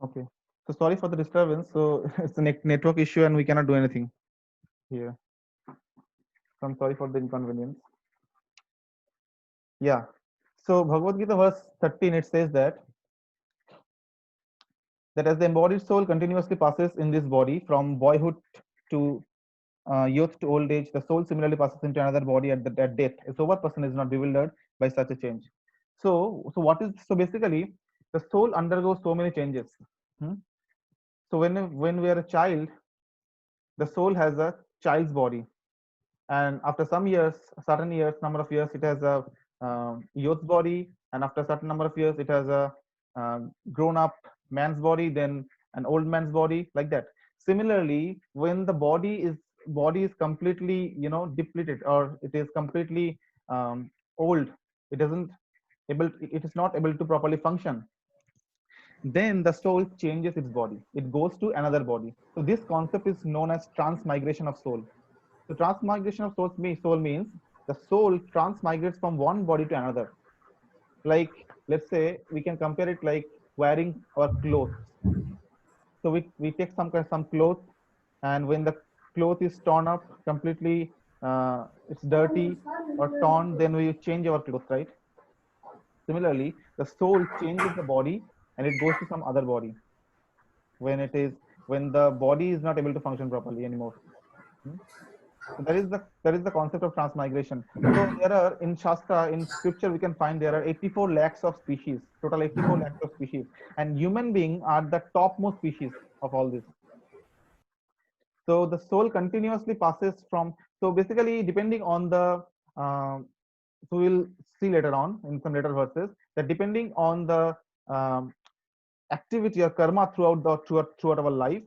Okay. So sorry for the disturbance. So it's a network issue and we cannot do anything here. So I'm sorry for the inconvenience. Yeah. So Bhagavad Gita verse 13 it says that as the embodied soul continuously passes in this body from boyhood to youth to old age, the soul similarly passes into another body at death. A sober person is not bewildered by such a change. So what is so basically the soul undergoes so many changes. Hmm? So when we are a child, the soul has a child's body, and after some years, certain years, number of years, it has a youth's body, and after a certain number of years, it has a grown-up man's body, then an old man's body, like that. Similarly, when the body is completely, depleted, or it is completely old, it doesn't it is not able to properly function, then the soul changes its body. It goes to another body. So this concept is known as transmigration of soul. So transmigration of soul means the soul transmigrates from one body to another. Like, let's say we can compare it like wearing our clothes. So we take some cloth, and when the cloth is torn up completely, it's dirty or torn, then we change our clothes, right? Similarly, the soul changes the body and it goes to some other body when it is when the body is not able to function properly anymore. Hmm? So that is the concept of transmigration. So there are in Shastra, in scripture, we can find there are 84 lakhs of species, total 84 lakhs of species, and human being are the topmost species of all this. So the soul continuously passes from. So basically, depending on the, um, so we'll see later on in some later verses that depending on the um, activity or karma throughout our life,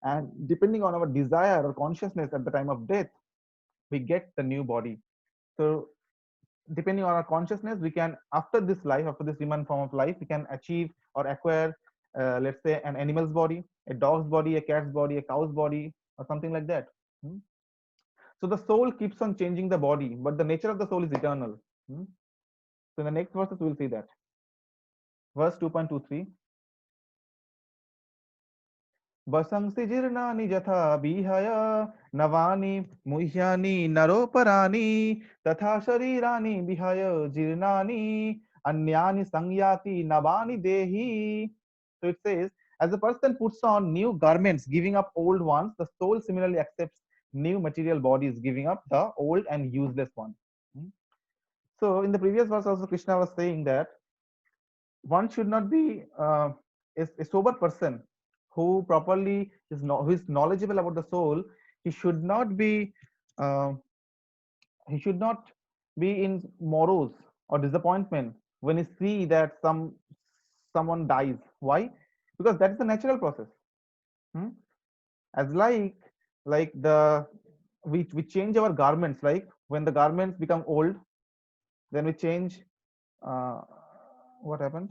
and depending on our desire or consciousness at the time of death, we get the new body. So depending on our consciousness, we can, after this life, after this human form of life, we can achieve or acquire, let's say, an animal's body, a dog's body, a cat's body, a cow's body, or something like that. Hmm? So the soul keeps on changing the body, but the nature of the soul is eternal. Hmm? So in the next verses we'll see that. Verse 2.23. वसंसि जीर्णानि यथा विहाय नवानि मुह्यानि नरोपराणि तथा शरीराणि विहाय जीर्णानि अन्यानि संयाति नवानि देहि. So it says, as a person puts on new garments, giving up old ones, the soul similarly accepts new material bodies, giving up the old and useless one. Hmm? So in the previous verse also Krishna was saying that one should not be a sober person who properly who is knowledgeable about the soul. He should not be uh, he should not be in morose or disappointment when he see that someone dies. Why? Because that's the natural process. Hmm? As like the we change our garments, like when the garments become old, then we change. uh, what happened?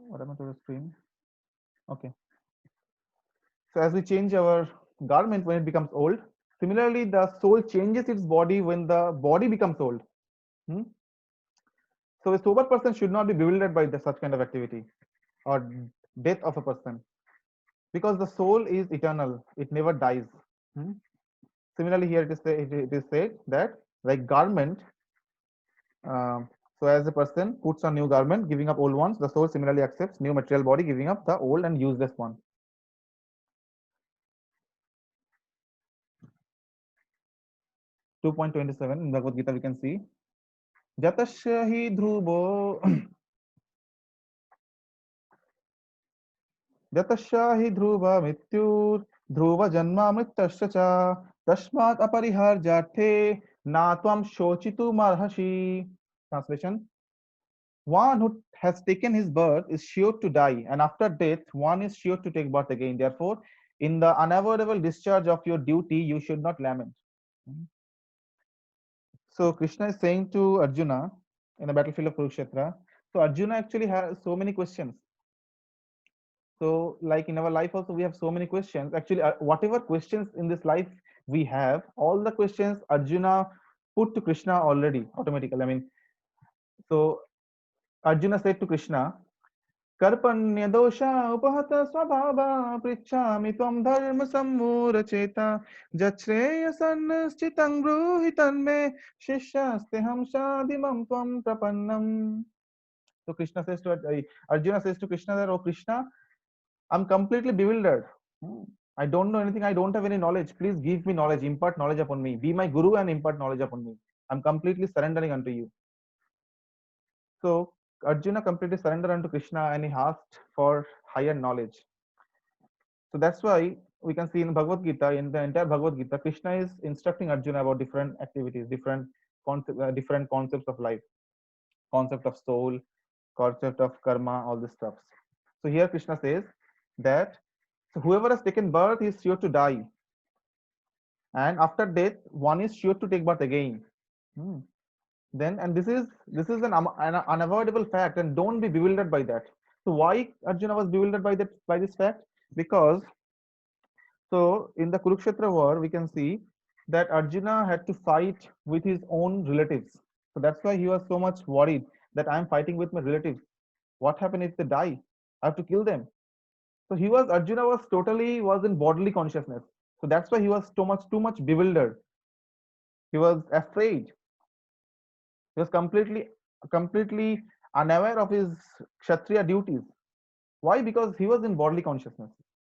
What happened to the screen? Okay. So as we change our garment when it becomes old, similarly the soul changes its body when the body becomes old. Hmm? So a sober person should not be bewildered by such kind of activity or death of a person, because the soul is eternal; it never dies. Hmm? Similarly, here it is said that like garment. Um, so as a person puts on new garment, giving up old ones, the soul similarly accepts new material body, giving up the old and useless one. 2.27 in Bhagavad Gita we can see Jatasya hi dhruvo Jatasya hi dhruva mityur dhruva janma mritasya cha tasmat apariharjathe na tvam shochitu marhashi. Translation: one who has taken his birth is sure to die, and after death, one is sure to take birth again. Therefore, in the unavoidable discharge of your duty, you should not lament. So Krishna is saying to Arjuna in the battlefield of Kurukshetra. So Arjuna actually has so many questions. So like in our life also we have so many questions. Actually, whatever questions in this life we have, all the questions Arjuna put to Krishna already automatically. I mean, so Arjuna said to Krishna, Karpanya dosha upahata swabhava prichhami tvam dharma sammura cheta jachreyasan chitang bruhitan me shishyasteham shadimam tvam prapannam. So Krishna says to Arjuna says to Krishna that, oh Krishna, I'm completely bewildered. I don't know anything. I don't have any knowledge. Please give me knowledge, impart knowledge upon me. Be my guru and impart knowledge upon me. I'm completely surrendering unto you. So Arjuna completely surrendered unto Krishna and he asked for higher knowledge. So that's why we can see in Bhagavad Gita, in the entire Bhagavad Gita, Krishna is instructing Arjuna about different activities, different concepts of life, concept of soul, concept of karma, all this stuff. So here Krishna says that so whoever has taken birth is sure to die, and after death, one is sure to take birth again. Then, and this is an unavoidable fact, and don't be bewildered by that. So why Arjuna was bewildered by this fact? Because so in the Kurukshetra war, we can see that Arjuna had to fight with his own relatives. So that's why he was so much worried that I'm fighting with my relatives. What happens if they die? I have to kill them. So Arjuna was in bodily consciousness. So that's why he was too much bewildered. He was afraid. He was completely unaware of his Kshatriya duties. Why? Because he was in bodily consciousness.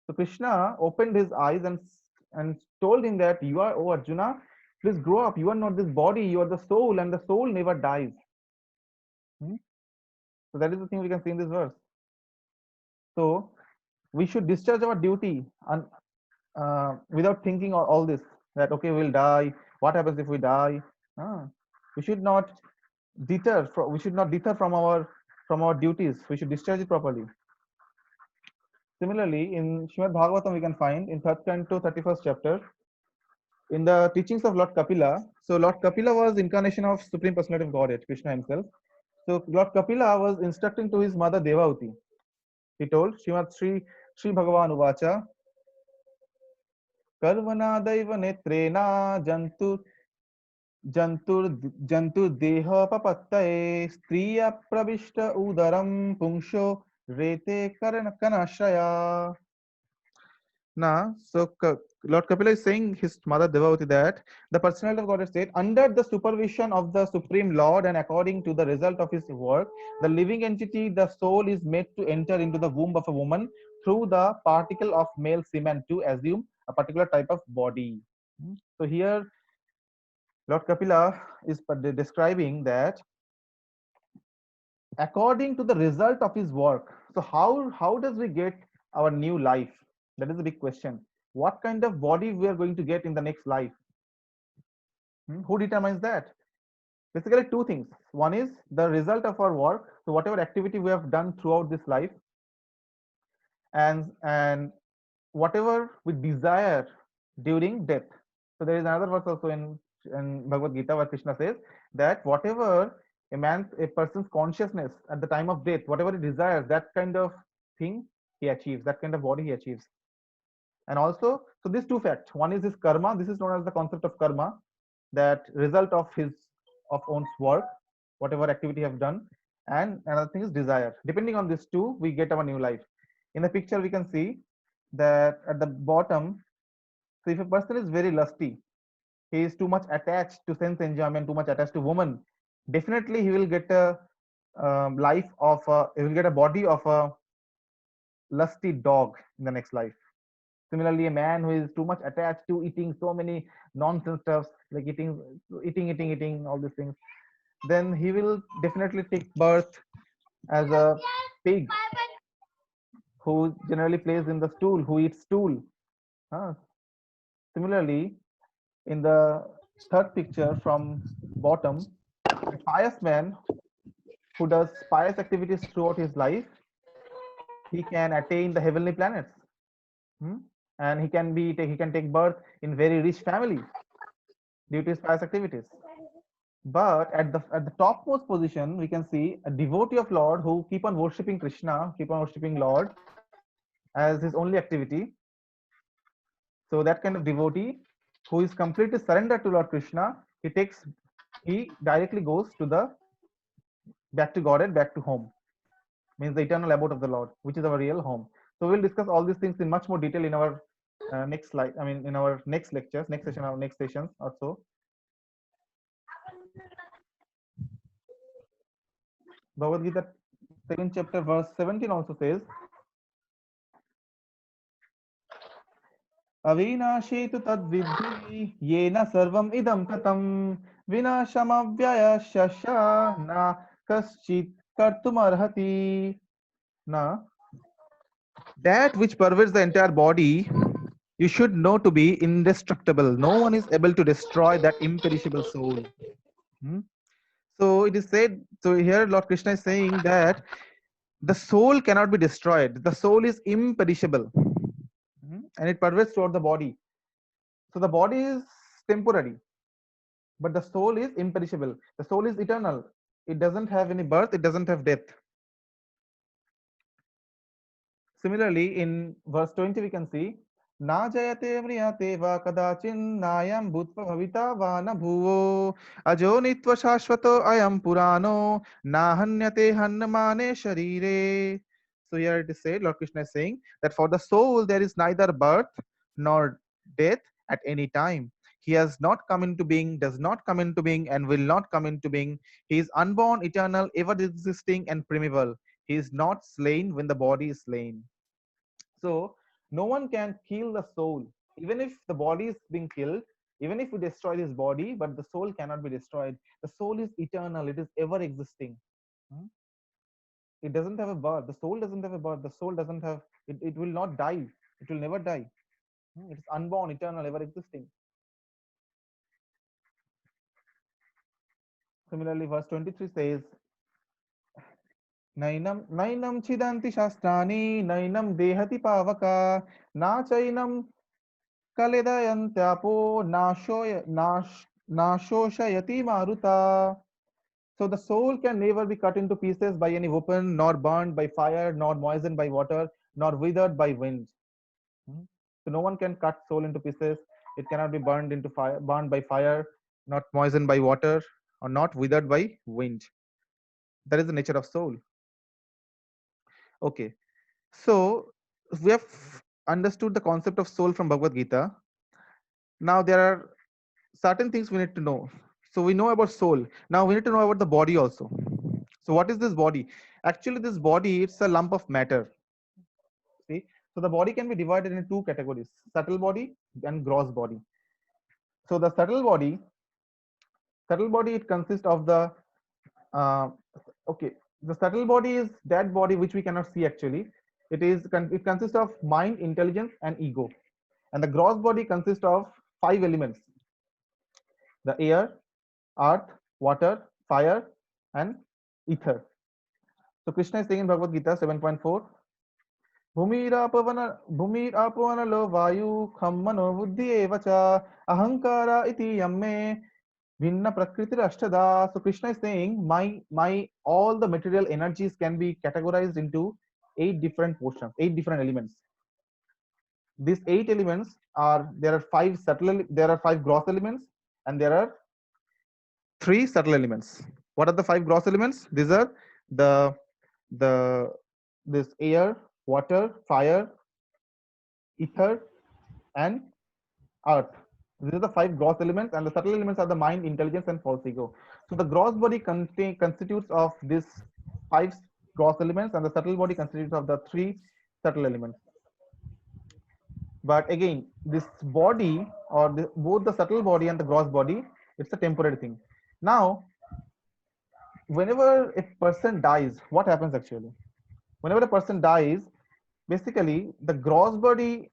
So Krishna opened his eyes and told him that you are, oh Arjuna, please grow up. You are not this body, you are the soul, and the soul never dies. So that is the thing we can see in this verse. So we should discharge our duty and without thinking all this, that okay, we'll die. What happens if we die? We should not deter from our duties. We should discharge it properly. Similarly, in Srimad Bhagavatam, we can find in 3rd canto, 31st chapter, in the teachings of Lord Kapila. So Lord Kapila was incarnation of Supreme Personality of Godhead, Krishna himself. So Lord Kapila was instructing to his mother Devavati. He told Srimad Sri Bhagavan Uvacha, Karvanadaiva netrena jantur deha papattaye striya pravishta udaram pungsho rete kanashraya. Now, so Lord Kapila is saying his mother Devavati that the personality of God said, under the supervision of the Supreme Lord and according to the result of his work, the living entity, the soul, is made to enter into the womb of a woman through the particle of male semen to assume a particular type of body. So here, Lord Kapila is describing that according to the result of his work. So how does we get our new life? That is a big question. What kind of body we are going to get in the next life? Who determines that? Basically, two things. One is the result of our work. So whatever activity we have done throughout this life, and whatever we desire during death. So there is another verse also in Bhagavad Gita where Krishna says that whatever a person's consciousness at the time of death, whatever he desires, that kind of thing he achieves, that kind of body he achieves. And also, so these two facts. One is his karma. This is known as the concept of karma, that result of his own work, whatever activity have done. And another thing is desire. Depending on these two, we get our new life. In the picture, we can see that at the bottom, so if a person is very lusty, he is too much attached to sense enjoyment, too much attached to woman, definitely he will get a he will get a body of a lusty dog in the next life. Similarly, a man who is too much attached to eating so many nonsense stuffs, like eating, all these things, then he will definitely take birth as a pig who generally plays in the stool, who eats stool. Similarly, in the third picture from bottom, a pious man who does pious activities throughout his life, he can attain the heavenly planets. And he can take birth in very rich family due to his pious activities. But at the topmost position, we can see a devotee of Lord who keep on worshipping Krishna, keep on worshipping Lord as his only activity. So that kind of devotee who is completely surrendered to Lord Krishna, he takes he directly goes to the back to Godhead, back to home. Means the eternal abode of the Lord, which is our real home. So we'll discuss all these things in much more detail in our next slide. I mean, in our next lectures, next session, our next sessions or so. Bhagavad Gita, second chapter, verse 17 also says, अविनाशी तु तद्विद्धि येन सर्वम् इदं ततं विनाशमव्ययस्य न कश्चित् कर्तुमर्हति. Now, that which pervades the entire body, you should know to be indestructible. No one is able to destroy that imperishable soul. So it is said, so here Lord Krishna is saying that the soul cannot be destroyed. The soul is imperishable. And it pervades throughout the body. So the body is temporary, but the soul is imperishable. The soul is eternal. It doesn't have any birth, it doesn't have death. Similarly, in verse 20, we can see, Na jayate mriyate va kadachin nayam bhutva bhavita va na bhuvo ajo nitva shashvato ayam purano na hanyate hannamane sharire. So here it is said, Lord Krishna is saying that for the soul there is neither birth nor death at any time. He has not come into being, does not come into being, and will not come into being. He is unborn, eternal, ever existing, and primeval. He is not slain when the body is slain. So no one can kill the soul. Even if the body is being killed, even if we destroy this body, but the soul cannot be destroyed. The soul is eternal. It is ever existing. It doesn't have a birth. The soul doesn't have a birth. The soul doesn't have, it will not die. It will never die. It is unborn, eternal, ever existing. Similarly, verse 23 says, Nainam nainam chidanti shastrani nainam dehati pavaka na chainam kaledayantyapo nashoshayati maruta. So the soul can never be cut into pieces by any weapon, nor burned by fire, nor moistened by water, nor withered by wind. So no one can cut soul into pieces. It cannot be burned into fire, burned by fire, not moistened by water, or not withered by wind. That is the nature of soul. Okay, so we have understood the concept of soul from Bhagavad Gita. Now there are certain things we need to know. So we know about soul. Now we need to know about the body also. So what is this body? Actually, this body, it's a lump of matter. See, so the body can be divided into two categories: subtle body and gross body. So the subtle body, it consists of the okay. The subtle body is that body which we cannot see actually. It consists of mind, intelligence, and ego. And the gross body consists of 5 elements: the air, earth, water, fire, and ether. So Krishna is saying in Bhagavad Gita 7.4, Bhumirapavana vayu khammano buddhi evacha ahankara iti yamme bhinna prakriti ashtada. So Krishna is saying, my all the material energies can be categorized into 8 different portions, 8 different elements. These 8 elements are, there are 5 gross elements, and there are 3 subtle elements. What are the 5 gross elements? These are this air, water, fire, ether, and earth. These are the 5 gross elements, and the subtle elements are the mind, intelligence, and false ego. So the gross body constitutes of these 5 gross elements, and the subtle body constitutes of the 3 subtle elements. But again, this body, or both the subtle body and the gross body, it's a temporary thing. Now, whenever a person dies, what happens actually? Whenever a person dies, basically the gross body,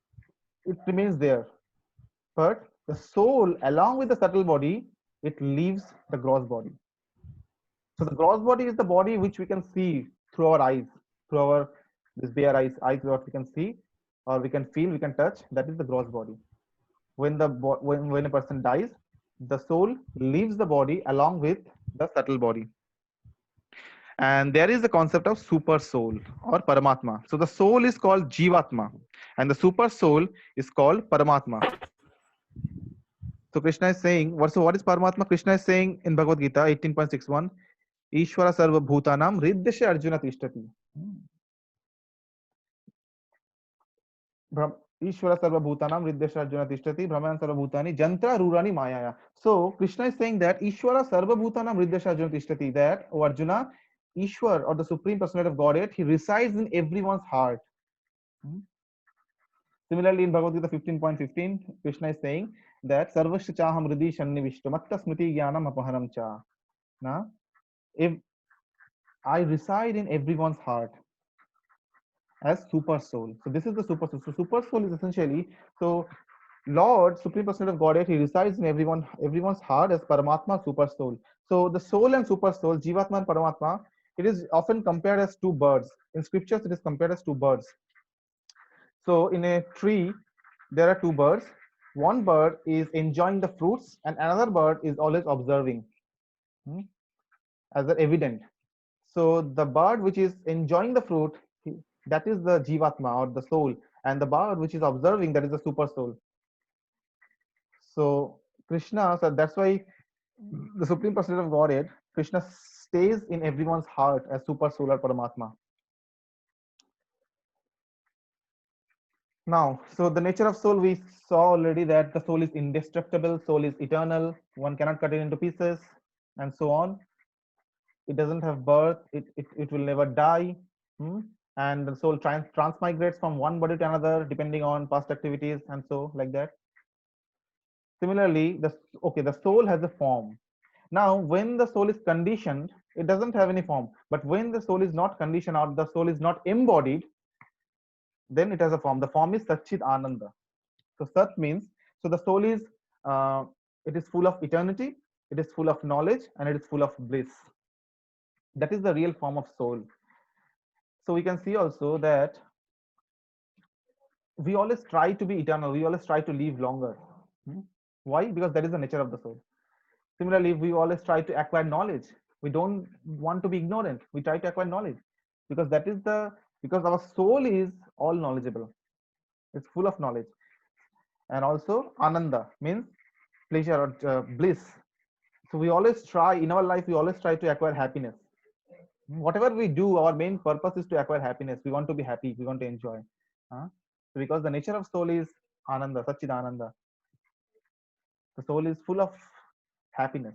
it remains there, but the soul along with the subtle body, it leaves the gross body. So the gross body is the body which we can see through our eyes, through our this bare eyes what we can see, or we can feel, we can touch. That is the gross body. When a person dies, the soul leaves the body along with the subtle body. And there is the concept of super soul or Paramatma. So the soul is called Jivatma, and the super soul is called Paramatma. So Krishna is saying, what is Paramatma? Krishna is saying in Bhagavad Gita 18.61, Ishvara sarva bhutanam riddhya arjuna tishtati. Ishvara sarva bhutanam riddhya arjuna tishtati, Brahman sarva bhutani jantra rurani mayaya. So Krishna is saying that Ishvara sarva bhutanam riddhya arjuna tishtati, that, O Arjuna, Ishwar, or the Supreme Personality of Godhead, he resides in everyone's heart. Similarly, in Bhagavad Gita 15.15, Krishna is saying that Sarvasya chaham hridhi shannivishta matta smriti jnanam apaharam cha. Now, if I reside in everyone's heart as super soul. So this is the super soul. So super soul is essentially, so Lord, Supreme Personality of Godhead, he resides in everyone's heart as Paramatma, super soul. So the soul and super soul, Jivatma and Paramatma, it is often compared as two birds. In scriptures, it is compared as two birds. So in a tree, there are two birds. One bird is enjoying the fruits, and another bird is always observing, as evident. So the bird which is enjoying the fruit, that is the Jivatma or the soul, and the bird which is observing, that is the super soul. So Krishna, so that's why the Supreme Personality of Godhead, Krishna stays in everyone's heart as super soul or Paramatma. Now, so the nature of soul, we saw already that the soul is indestructible, soul is eternal, one cannot cut it into pieces, and so on. It doesn't have birth, it will never die. And the soul transmigrates from one body to another depending on past activities, and so like that. Similarly, the soul has a form. Now, when the soul is conditioned, it doesn't have any form. But when the soul is not conditioned or the soul is not embodied, then it has a form. The form is Satchit Ananda. So Sat means, so the soul is, it is full of eternity, it is full of knowledge, and it is full of bliss. That is the real form of soul. So we can see also that we always try to be eternal, we always try to live longer. Why? Because that is the nature of the soul. Similarly, we always try to acquire knowledge. We don't want to be ignorant. We try to acquire knowledge because because our soul is all knowledgeable. It's full of knowledge. And also Ananda means pleasure or bliss. So we always try in our life, we always try to acquire happiness. Whatever we do, our main purpose is to acquire happiness. We want to be happy, we want to enjoy. So because the nature of soul is Ananda, Satchidananda. The soul is full of happiness.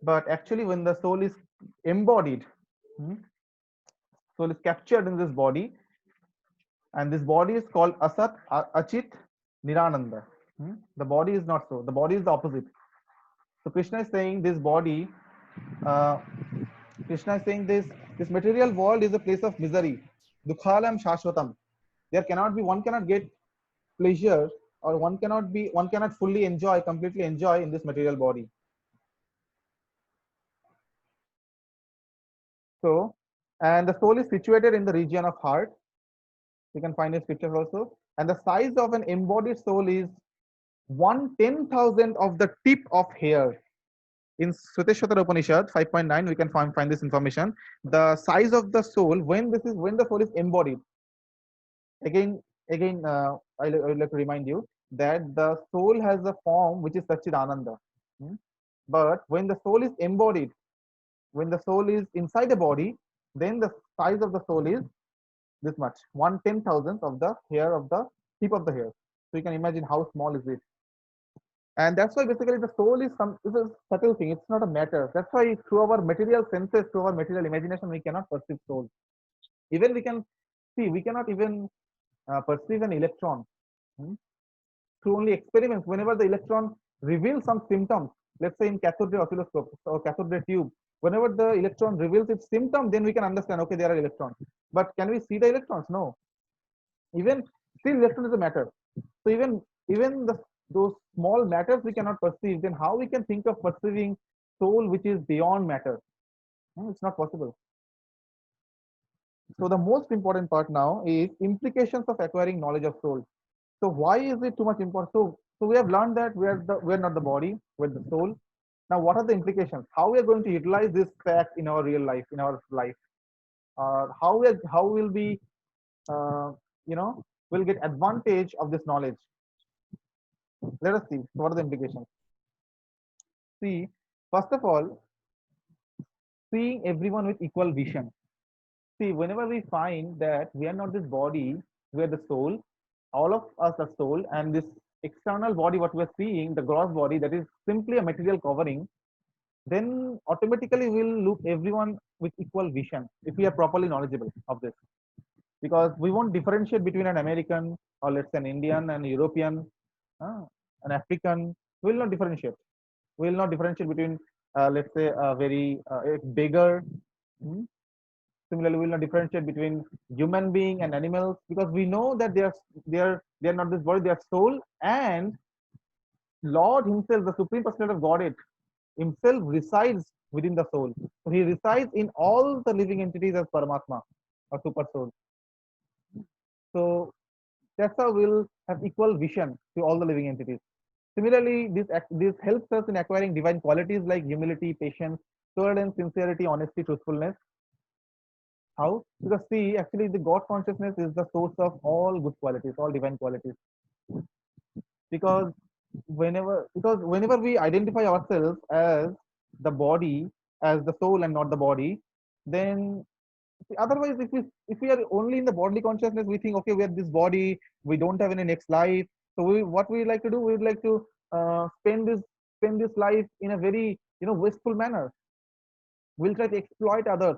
But actually, when the soul is embodied, soul is captured in this body, and this body is called Asat, Achit, Nirananda. The body is not so. The body is the opposite. So Krishna is saying this body, Krishna is saying this material world is a place of misery. Dukhalam Shashvatam. One cannot get pleasure, or one cannot fully enjoy, completely enjoy in this material body. So, and the soul is situated in the region of heart. You can find in scriptures also. And the size of an embodied soul is 1/10,000 of the tip of hair. In Suteshwara Upanishad 5.9, we can find this information. The size of the soul when the soul is embodied. Again, I would like to remind you that the soul has a form which is Satchidananda. But when the soul is embodied, when the soul is inside the body, then the size of the soul is this much, 1/10,000 of the hair of the tip of the hair. So you can imagine how small is it. And that's why basically the soul is a subtle thing. It's not a matter. That's why through our material senses, through our material imagination, we cannot perceive soul. Even we cannot even perceive an electron. Through only experiments, whenever the electron reveals some symptoms, let's say in cathode ray oscilloscope or cathode ray tube, whenever the electron reveals its symptom, then we can understand, okay, there are electrons. But can we see the electrons? No. Even still, electron is a matter. So even those small matters we cannot perceive. Then how we can think of perceiving soul which is beyond matter? It's not possible. So the most important part now is implications of acquiring knowledge of soul. So why is it too much important? So we have learned that we're not the body, we're the soul. Now what are the implications? How we are going to utilize this fact in our real life, in our life? How will we will get advantage of this knowledge? Let us see what are the implications. See, first of all, seeing everyone with equal vision. See, whenever we find that we are not this body, we are the soul, all of us are soul, and this external body, what we are seeing, the gross body, that is simply a material covering, then automatically we'll look everyone with equal vision if we are properly knowledgeable of this. Because we won't differentiate between an American or let's say an Indian, an European, uh, an African. We will not differentiate. We will not differentiate between, let's say, a beggar. hmm, Similarly, we will not differentiate between human being and animals because we know that they are not this body, they are soul, and Lord Himself, the Supreme Personality of Godhead Himself, resides within the soul. So He resides in all the living entities as Paramatma or Super Soul. So that's how we'll have equal vision to all the living entities. Similarly, this helps us in acquiring divine qualities like humility, patience, tolerance, sincerity, honesty, truthfulness. How? Because see, actually, the God consciousness is the source of all good qualities, all divine qualities. Because whenever we identify ourselves as the body, as the soul, and not the body, then see, otherwise, if we are only in the bodily consciousness, we think, okay, we are this body, we don't have any next life. So what we like to do, we would like to spend this life in a very wasteful manner. We'll try to exploit others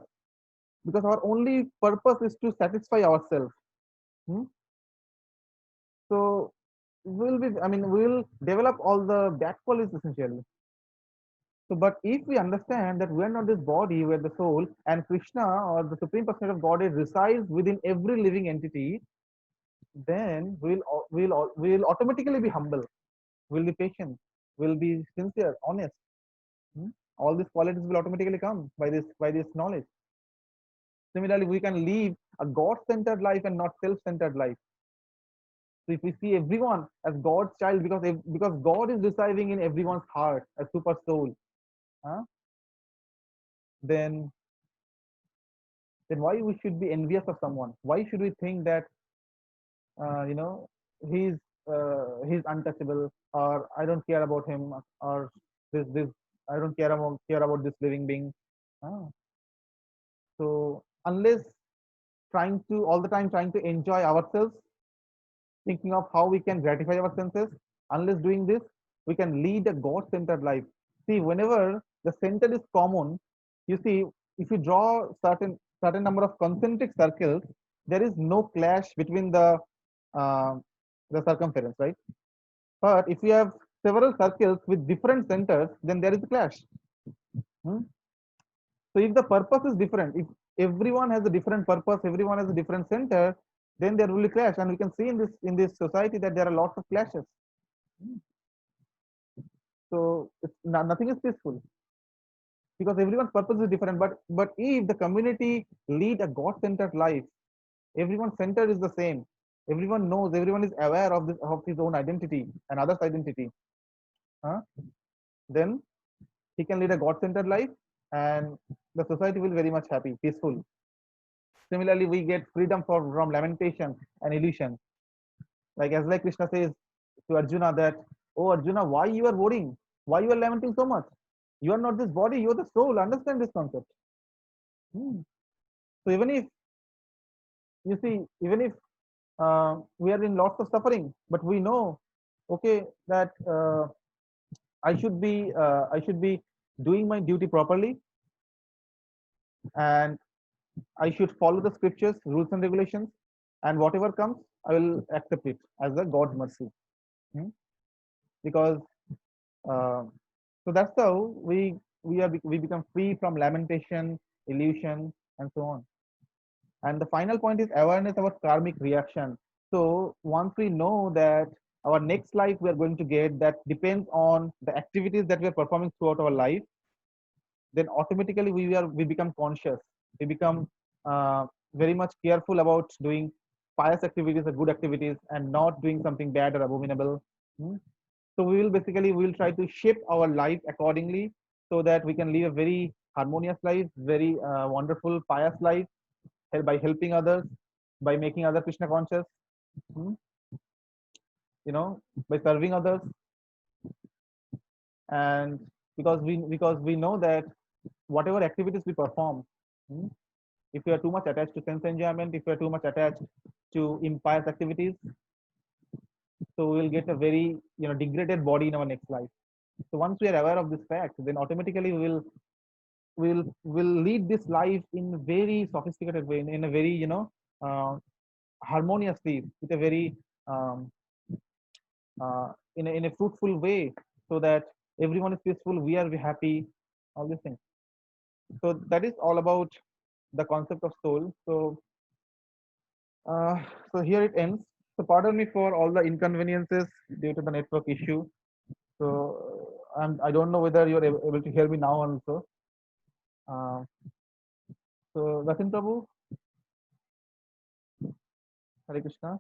because our only purpose is to satisfy ourselves. Hmm? So we'll develop all the bad qualities essentially. So, but if we understand that we are not this body, we are the soul, and Krishna or the Supreme Personality of Godhead resides within every living entity, then we'll automatically be humble. We'll be patient. We'll be sincere, honest. Hmm? All these qualities will automatically come by this knowledge. Similarly, we can live a God-centered life and not self-centered life. So if we see everyone as God's child, because God is residing in everyone's heart as super soul, huh? then then why we should be envious of someone? Why should we think that uh, you know he's he's untouchable, or I don't care about him, or this I don't care about this living being? Ah, so unless trying to all the time trying to enjoy ourselves, thinking of how we can gratify our senses, unless doing this, we can lead a God-centered life. See, whenever the center is common, you see, if you draw certain number of concentric circles, there is no clash between uh, the circumference, right? But if you have several circles with different centers, then there is a clash. Hmm? So if the purpose is different, if everyone has a different purpose, everyone has a different center, then there will be clash, and we can see in this society that there are lots of clashes. Hmm. So nothing is peaceful because everyone's purpose is different. But if the community lead a God-centered life, everyone's center is the same. Everyone knows, everyone is aware of his own identity and others' identity. Huh? Then he can lead a God-centered life, and the society will be very much happy, peaceful. Similarly, we get freedom from lamentation and illusion. Like Krishna says to Arjuna that, oh Arjuna, why you are worrying? Why you are lamenting so much? You are not this body, you are the soul. Understand this concept. Hmm. So even if we are in lots of suffering, but we know, okay, that I should be doing my duty properly, and I should follow the scriptures, rules and regulations, and whatever comes, I will accept it as a God's mercy. Hmm. Because uh, so that's how we become free from lamentation, illusion, and so on. And the final point is awareness about karmic reaction. So once we know that our next life we are going to get, that depends on the activities that we are performing throughout our life, then automatically we become conscious. We become very much careful about doing pious activities or good activities and not doing something bad or abominable. Hmm. So we will try to shape our life accordingly so that we can live a very harmonious life, very wonderful, pious life, by helping others, by making other Krishna conscious. Hmm. by serving others. And because we know that whatever activities we perform, hmm, if we are too much attached to sense enjoyment, if we are too much attached to impious activities, so we will get a very degraded body in our next life. So once we are aware of this fact, then automatically we will lead this life in a very sophisticated way, in a very uh, harmoniously, with a very um, in a fruitful way, so that everyone is peaceful, we are happy, all these things. So that is all about the concept of soul. Uh, so here it ends. So pardon me for all the inconveniences due to the network issue. So I don't know whether you're able to hear me now also. Uh, so Vasin Prabhu, Hare Krishna.